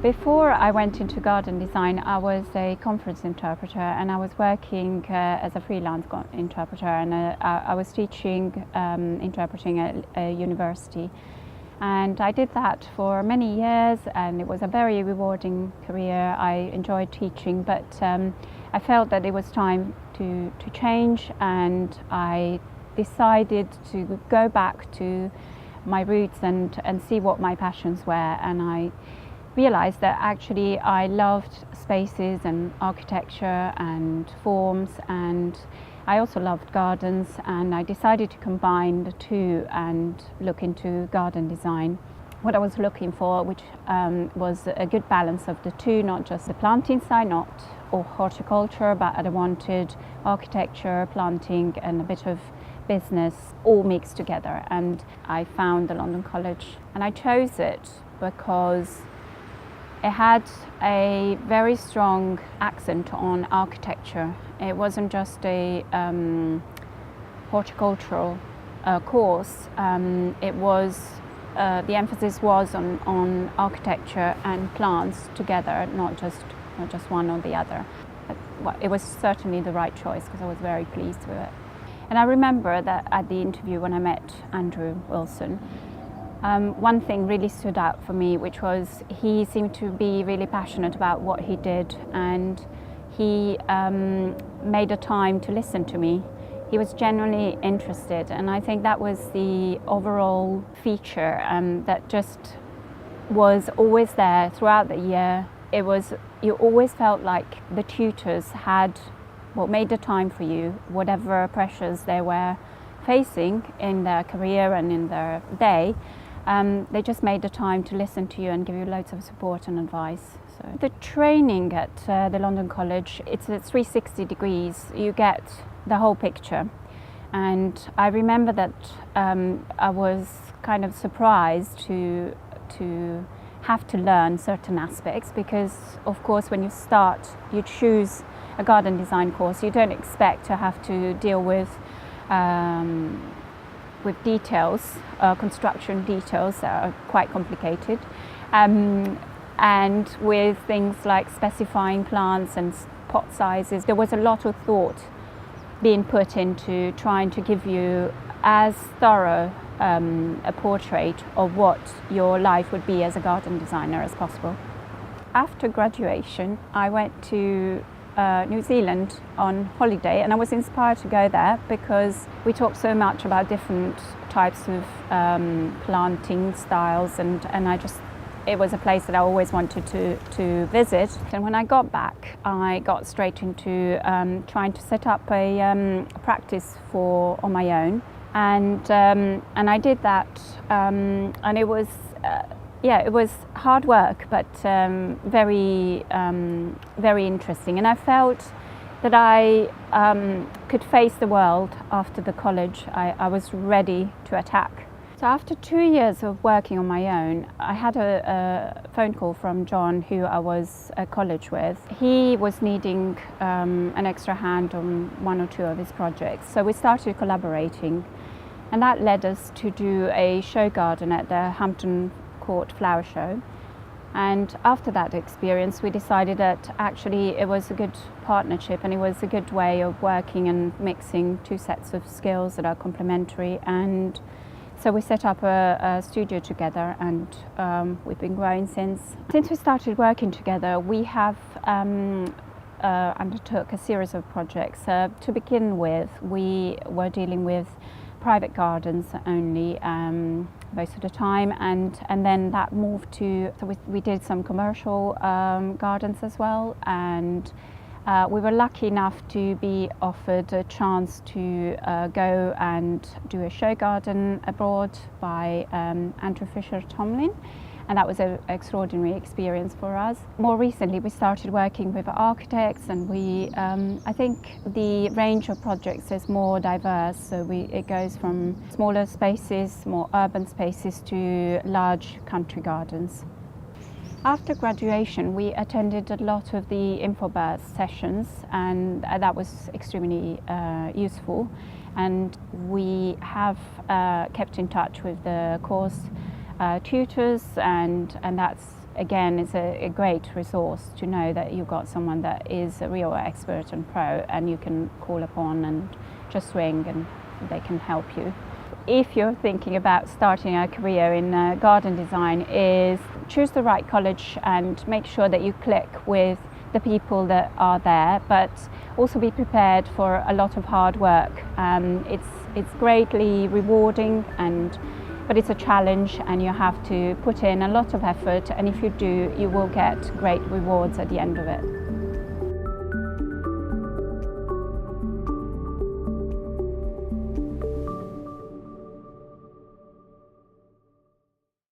Before I went into garden design, I was a conference interpreter, and I was working as a freelance interpreter, and I was teaching interpreting at a university. And I did that for many years, and it was a very rewarding career. I enjoyed teaching, but I felt that it was time to change, and I decided to go back to my roots and see what my passions were. And I realized that actually I loved spaces and architecture and forms, and I also loved gardens, and I decided to combine the two and look into garden design. What I was looking for, which was a good balance of the two, not just the planting side, not or horticulture, but I wanted architecture, planting and a bit of business all mixed together. And I found the London College, and I chose it because it had a very strong accent on architecture. It wasn't just a horticultural course. It was the emphasis was on architecture and plants together, not just one or the other. But it was certainly the right choice because I was very pleased with it. And I remember that at the interview when I met Andrew Wilson, one thing really stood out for me, which was he seemed to be really passionate about what he did, and he made a time to listen to me. He was genuinely interested, and I think that was the overall feature that just was always there throughout the year. You always felt like the tutors had made the time for you, whatever pressures they were facing in their career and in their day. They just made the time to listen to you and give you loads of support and advice. So the training at the London College, it's at 360 degrees. You get the whole picture. And I remember that I was kind of surprised to have to learn certain aspects, because of course when you choose a garden design course, you don't expect to have to deal with details, construction details that are quite complicated, and with things like specifying plants and pot sizes. There was a lot of thought being put into trying to give you as thorough a portrait of what your life would be as a garden designer as possible. After graduation, I went to New Zealand on holiday, and I was inspired to go there because we talked so much about different types of planting styles, and it was a place that I always wanted to visit. And when I got back, I got straight into trying to set up a practice on my own, and I did that, and it was it was hard work, but very interesting. And I felt that I could face the world after the college. I was ready to attack. So after 2 years of working on my own, I had a phone call from Jon, who I was at college with. He was needing an extra hand on one or two of his projects. So we started collaborating, and that led us to do a show garden at the Hampton Court Flower Show. And after that experience, we decided that actually it was a good partnership, and it was a good way of working and mixing two sets of skills that are complementary. And so we set up a studio together, and we've been growing since. Since we started working together, we have undertook a series of projects. To begin with, we were dealing with private gardens only most of the time, and then that moved to, so we did some commercial gardens as well, and we were lucky enough to be offered a chance to go and do a show garden abroad by Andrew Fisher-Tomlin, and that was an extraordinary experience for us. More recently, we started working with architects, and I think the range of projects is more diverse. So it goes from smaller spaces, more urban spaces, to large country gardens. After graduation, we attended a lot of the InfoBirth sessions, and that was extremely useful. And we have kept in touch with the course tutors, and that's again, it's a great resource to know that you've got someone that is a real expert and pro, and you can call upon and just ring and they can help you. If you're thinking about starting a career in garden design, is choose the right college and make sure that you click with the people that are there, but also be prepared for a lot of hard work. It's greatly rewarding, but it's a challenge, and you have to put in a lot of effort, and if you do, you will get great rewards at the end of it.